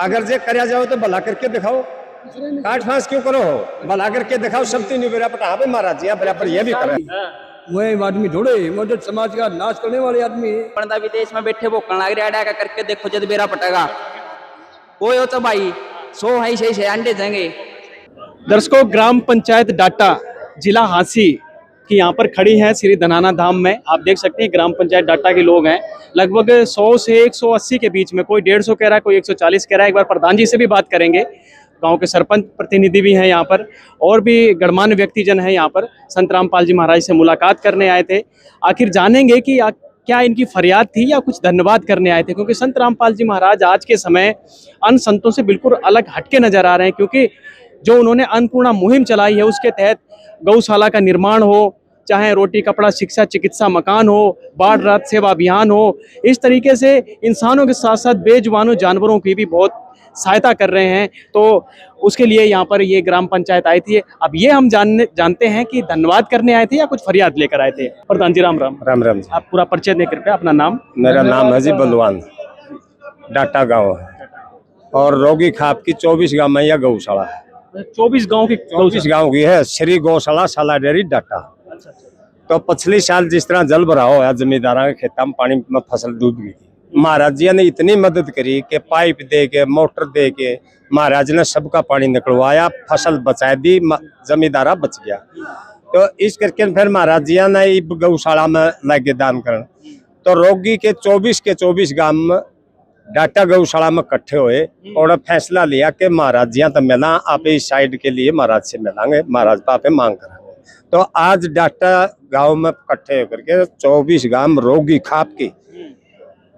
अगर जे करया जाओ तो भला करके दिखाओ, काट फांस क्यों करो हो, भला करके दिखाओ। सब तीन बेरा पटा पे महाराज जी बराबर ये भी करे। वह आदमी थोड़े मदद समाज का नाश करने वाले आदमी है। पण विदेश में बैठे भोकन लग रहा है करके देखो जब बेरा पटेगा कोई हो तो भाई 100 है सही अंडे देंगे। दर्शकों, ग्राम पंचायत डाटा जिला हांसी की यहाँ पर खड़ी है श्री धनाना धाम में। आप देख सकते हैं ग्राम पंचायत डाटा के लोग हैं, लगभग 100 से 180 के बीच में, कोई 150 कह रहा है, कोई 140 कह रहा है। एक बार प्रधान जी से भी बात करेंगे, गांव के सरपंच प्रतिनिधि भी हैं यहाँ पर, और भी गणमान्य व्यक्तिजन हैं यहाँ पर। संत रामपाल जी महाराज से मुलाकात करने आए थे। आखिर जानेंगे कि क्या इनकी फरियाद थी या कुछ धन्यवाद करने आए थे, क्योंकि संत रामपाल जी महाराज आज के समय अन्य संतों से बिल्कुल अलग हटके नजर आ रहे हैं। क्योंकि जो उन्होंने अन्नपूर्णा मुहिम चलाई है, उसके तहत गौशाला का निर्माण हो, चाहे रोटी कपड़ा शिक्षा चिकित्सा मकान हो, बाढ़ राहत सेवा अभियान हो, इस तरीके से इंसानों के साथ साथ बेजुबानों जानवरों की भी बहुत सहायता कर रहे हैं। तो उसके लिए यहाँ पर ये ग्राम पंचायत आई थी। अब ये हम जानते हैं कि धन्यवाद करने आए थे या कुछ फरियाद लेकर आए थे। प्रधान जी राम राम। राम राम जी। आप पूरा परिचय देकर कृपया अपना नाम। मेरा नाम है जी बलवान, डाटा गांव है, और रोगी खाप की 24 गांव में यह गौशाला है। 24 गांव की 24 गांव की है श्री गौशाला साला डेयरी डाटा। तो पिछले साल जिस तरह जल भराव होया, जमींदारा के खेतों में पानी में फसल डूब गई थी। महाराज जी ने इतनी मदद करी कि पाइप दे के मोटर दे के महाराज ने सबका पानी निकलवाया, फसल बचा दी, जमींदारा बच गया। तो इस करके फिर महाराज जी ने गौशाला में लगे दान कर। तो रोगी के 24 गांव में डाटा गौशाला में इकट्ठे हुए और फैसला लिया कि महाराज जी तो मिला, आप इस साइड के लिए महाराज से मिलांगे, महाराज पापे मांग करांगे। तो आज डाटा गांव में इकट्ठे होकर के 24 गांव रोगी खाप की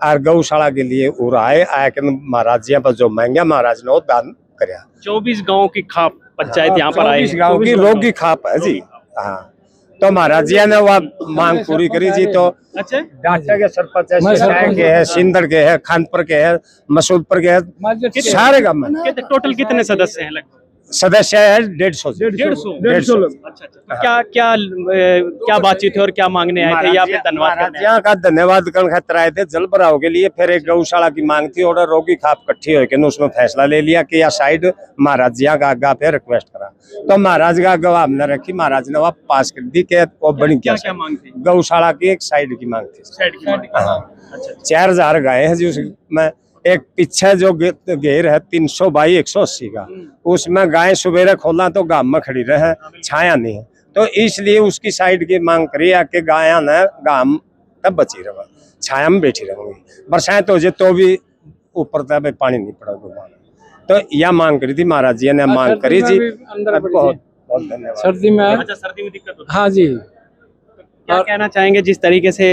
और गौशाला के लिए उड़ाए आया कि महाराज जी पर जो मांगा महाराज ने वो दान कराया। 24 गांव की खाप पंचायत यहाँ पर आई, 24 गांव की रोगी खाप है जी। हाँ, तो महाराज जी ने वह मांग पूरी करी जी। तो अच्छा, डाटा के सरपंच के है, सिंदड़ के है, खानपुर के है, मसूदपुर के है, सारे गांव में। टोटल कितने सदस्य हैं? लगभग सदस्य है 150। 150। अच्छा। तो क्या बातचीत है और क्या मांगने आए थे या फिर धन्यवाद करने आए? यहाँ का धन्यवाद करने खातिर आए थे, जल भराव के लिए। फिर एक गौशाला की मांग थी और रोगी खाप इकट्ठी होकर उसमें फैसला ले लिया कि यह साइड महाराज जी का आगा पे रिक्वेस्ट करा। तो महाराज का आगा हमने रखी, महाराज ने वह पास कर दी कि वो बनी क्या मांग थी? गौशाला की एक साइड की मांग थी। हाँ, 4000 गाय है जी उसमें। एक पीछे जो घेर है 300 बाई 180 का, उसमें गाय सुबेरे खोला तो गांव में खड़ी रहे, छाया नहीं है। तो इसलिए उसकी साइड की मांग करी है कि गाय न गांव तब बची रहे, छाया में बैठी रहेंगी। बरसात हो जाए तो भी ऊपर तक पानी नहीं पड़ा। तो यह मांग करी थी, महाराज जी ने मांग करी जी। बहुत बहुत धन्यवाद। सर्दी में, अच्छा, सर्दी में दिक्कत होती है। हाँ जी। क्या कहना चाहेंगे जिस तरीके से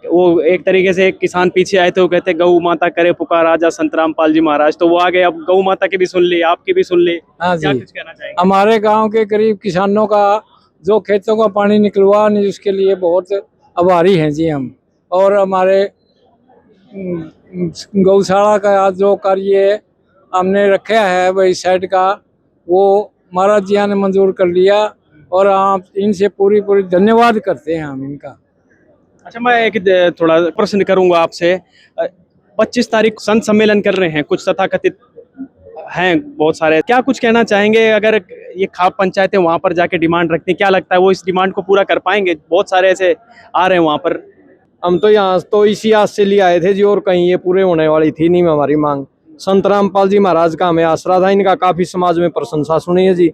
वो एक तरीके से किसान पीछे आए थे, वो कहते गौ माता करे पुकार आजा संत रामपाल जी महाराज, तो वो आ गए, अब गौ माता की भी सुन ली, आपकी भी सुन ली। हाँ क्या जी। कुछ कहना चाहेंगे? हमारे गांव के करीब किसानों का जो खेतों का पानी निकलवा नहीं, उसके लिए बहुत आभारी हैं जी हम। और हमारे गौशाला का जो कार्य हमने रखा है वही साइड का, वो महाराज जी ने मंजूर कर लिया और आप इनसे पूरी धन्यवाद करते हैं हम इनका। अच्छा, मैं एक थोड़ा प्रश्न करूंगा आपसे। 25 तारीख संत सम्मेलन कर रहे हैं, कुछ तथाकथित हैं बहुत सारे, क्या कुछ कहना चाहेंगे? अगर ये खाप पंचायतें वहां पर जाके डिमांड रखती हैं, क्या लगता है वो इस डिमांड को पूरा कर पाएंगे? बहुत सारे ऐसे आ रहे हैं वहां पर। हम तो यहाँ तो इसी आस से लिए आए थे जी, और कहीं ये पूरे होने वाली थी नहीं हमारी मांग। संत रामपाल जी महाराज का हमें आसरा था, इनका काफी समाज में प्रशंसा सुनी है जी,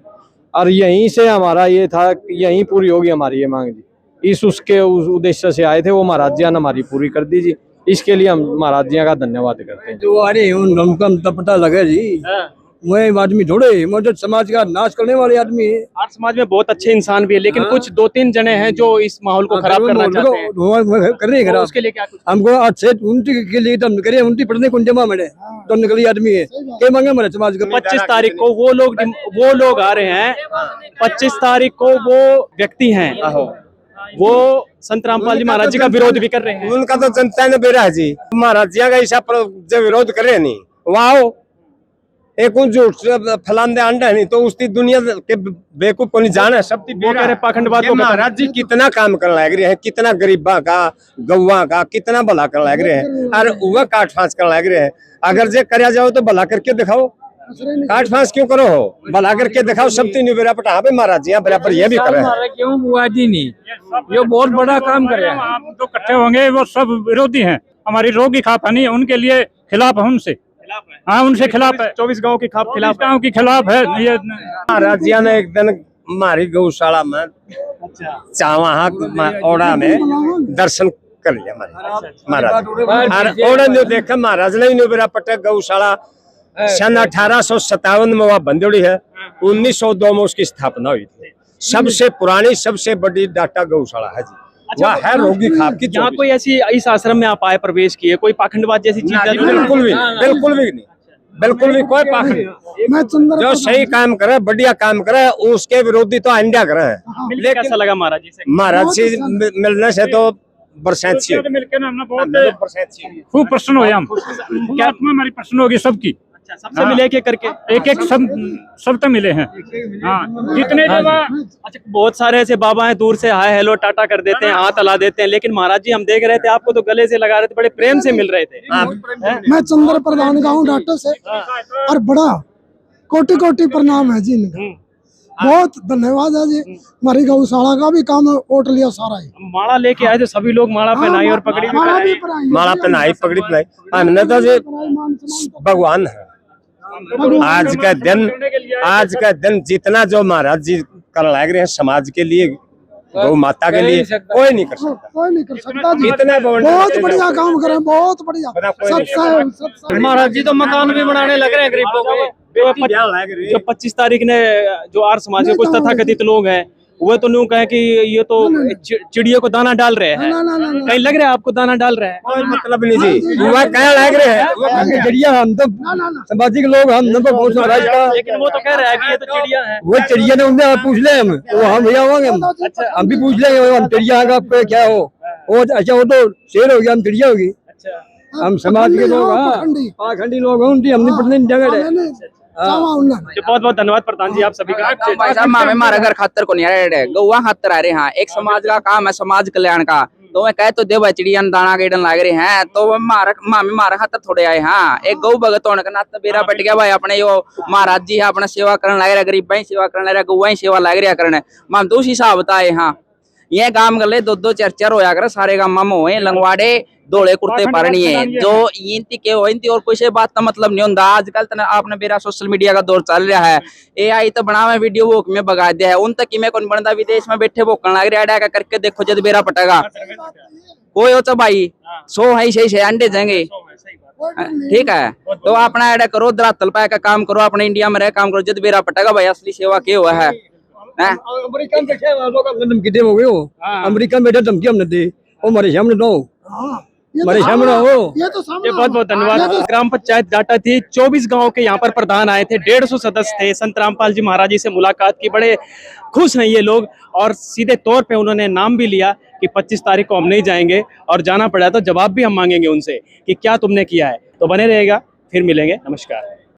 और यहीं से हमारा ये था कि यहीं पूरी होगी हमारी ये मांग जी। उसके उद्देश्य से आए थे, वो महाराज जी ने हमारी पूरी कर दी जी। इसके लिए हम महाराज जी का धन्यवाद करते हैं। जो अरे उनका पता लगे जी, वह आदमी थोड़े मदद समाज का नाश करने वाले आदमी है। हर समाज में बहुत अच्छे इंसान भी है, लेकिन कुछ 2-3 जने हैं जो इस माहौल को खराब करना चाहते हैं। कर रहे हैं, उसके लिए क्या कुछ हमको अच्छे उनकी के लिए तो करे, उनकी पढ़ने को जमा मरे तो निकली आदमी है के मांगे हमारे समाज का। 25 तारीख को वो लोग आ रहे हैं। 25 तारीख को वो व्यक्ति हैं, वो संत रामपाल जी महाराज जी का विरोध भी कर रहे हैं। उनका तो जनता ने बेरा है जी, महाराज जी का ऐसा जो विरोध कर रहे नहीं, वाह एक उन झूठ फैलाने अंडा नहीं तो उसकी दुनिया के बेवकूफ को नहीं जाना सब वो कह रहे पाखंडवाद को महाराज जी कितना काम करने लग रहे हैं, कितना गरीबा का गौवा का कितना भला करने लग रहे हैं, और वह काट फांस करने लग रहे हैं। अगर जे करया जाओ तो भला करके दिखाओ, काट फांस क्यों करो हो, भला करके दिखाओ। सब तीन बेरा पटा पे महाराज जी बराबर ये भी कर रहे हैं। क्यों बुआ जी नहीं, ये बहुत बड़ा काम कर रहे हैं। आप जो इकट्ठे होंगे वो सब विरोधी हैं, हमारी रोगी खापानी है, उनके लिए खिलाफ है, उनसे हाँ उनसे खिलाफ है, 24 गांव के खिलाफ गाँव के खिलाफ है ये। महाराज जी ने एक दिन हमारी गौशाला में चावा ओड़ा में दर्शन कर लिया महाराज। और ओड़ा जो देखा महाराज ने बेरा पटे गौशाला सन 1857 में वह बंदोड़ी है, 1902 में उसकी स्थापना हुई थी। सबसे पुरानी सबसे बड़ी डाटा गौशाला है जी। वह है रोगी खाप की। यहाँ कोई ऐसी इस आश्रम में आप आए प्रवेश किए, कोई पाखंडवाद जैसी चीज बिल्कुल भी नहीं, बिल्कुल भी कोई पाखंड जो सही काम करे बढ़िया काम करे उसके विरोधी तो इंडिया करे हैं। लेकिन कैसा लगा महाराज जी से? महाराज जी मिलने से तो बरसात मिलकर ना हमने बहुत खूब प्रसन्न हुए हम, क्या आत्मा हमारी प्रसन्न होगी सबकी। सबसे मिले के करके एक सब तो मिले हैं हाँ जितने भी अच्छा बहुत सारे ऐसे बाबा हैं दूर से हाय हेलो टाटा कर देते हैं, हाथ हला देते हैं, लेकिन महाराज जी हम देख रहे थे आपको तो गले से लगा रहे थे, बड़े प्रेम से मिल रहे थे। मैं चंद्र प्रधान का हूँ डॉक्टर से, और बड़ा कोटि कोटि प्रणाम है जी इनका, बहुत धन्यवाद है जी। हमारी गौशाला का भी काम ओट लिया सारा ही। माला लेके आए थे सभी लोग, माला पहनाई और पगड़ी भी पहनाई। माला पहनाई पगड़ी पहनाई, हमने तो जी भगवान है। आज का दिन जितना जो महाराज जी कर लग रहे हैं समाज के लिए, गौ माता के लिए, कोई नहीं कर सकता, कोई नहीं कर सकता जी। इतना बहुत बढ़िया काम करे, बहुत बढ़िया। महाराज जी तो मकान भी बनाने लग रहे हैं गरीबों के। जो 25 तारीख ने जो आर्य समाज के कुछ तथाकथित लोग हैं वो तो न्यू कहे कि ये तो चिड़ियों को दाना डाल रहे हैं, कहीं लग रहा है आपको दाना डाल रहे हैं? कोई मतलब नहीं जी, वह क्या लग रहे हैं चिड़िया हम तो सामाजिक लोग हम तो बहुत महाराज का, लेकिन वो तो कह रहा है कि ये तो चिड़िया है। वो चिड़िया ने उनसे पूछ ले हम भैया होंगे हम भी पूछ लेंगे हम चिड़िया का क्या हो। वो अच्छा वो तो शेर हो गया, हम चिड़िया होगी। हम समाज के लोग पाखंडी लोग हैं, उनकी हमने पढ़ने जगह है। बहुत बहुत धन्यवाद प्रधान जी आप सभी का। भाई साहब मामे हमारा घर खातर को नहीं आ रहे, गौवा खातर आ रहे हैं। एक समाज का काम है, समाज कल्याण का, तो मैं कहे तो दे भाई चिड़िया दाना गेड़न लाग रहे हैं, तो मामे मारा खातर थोड़े आए। हाँ एक गौ भगत होने का नाता बेरा पट गया भाई, अपने यो महाराज जी है अपना सेवा करने लग रहा, गरीब भाई सेवा करने लग रहा, गौवा ही सेवा लग रहा करने। माम तो उस हिसाब बताए हाँ ये काम कर ले, दो चार चार होया कर सारे गाँव में हो लंगवाड़े धोले कुर्ते परनी है जो इनती के हो इनती, और कोई से बात का मतलब नहीं होता। आजकल तो आपने बेरा सोशल मीडिया का दौर चल रहा है, AI तो बनावे वीडियो वो में बगा दिया है, उन तक में कौन बनता, विदेश में बैठे भोकन लग रहा है करके देखो जब बेरा पटेगा कोई हो तो भाई 100 है सही से अंडे जाएंगे ठीक है। तो अपना ऐड करो धरातल पाए का काम करो, अपने इंडिया में रह काम करो, जब बेरा पटेगा भाई असली सेवा क्या हुआ है। अमेरिका में धमकी दे हो गए हो, अमेरिका में बैठे धमकी हमने दी, वो हमारे सामने दो हमारे सामने हो। ये तो ये बहुत बहुत धन्यवाद। ग्राम पंचायत डाटा थी, 24 गांव के यहाँ पर प्रधान आए थे, 150 सदस्य थे। संत रामपाल जी महाराज जी से मुलाकात की, बड़े खुश हैं ये लोग, और सीधे तौर पे उन्होंने नाम भी लिया कि 25 तारीख को हम नहीं जाएंगे, और जाना पड़ा तो जवाब भी हम मांगेंगे उनसे कि क्या तुमने किया है। तो बने रहेगा, फिर मिलेंगे, नमस्कार।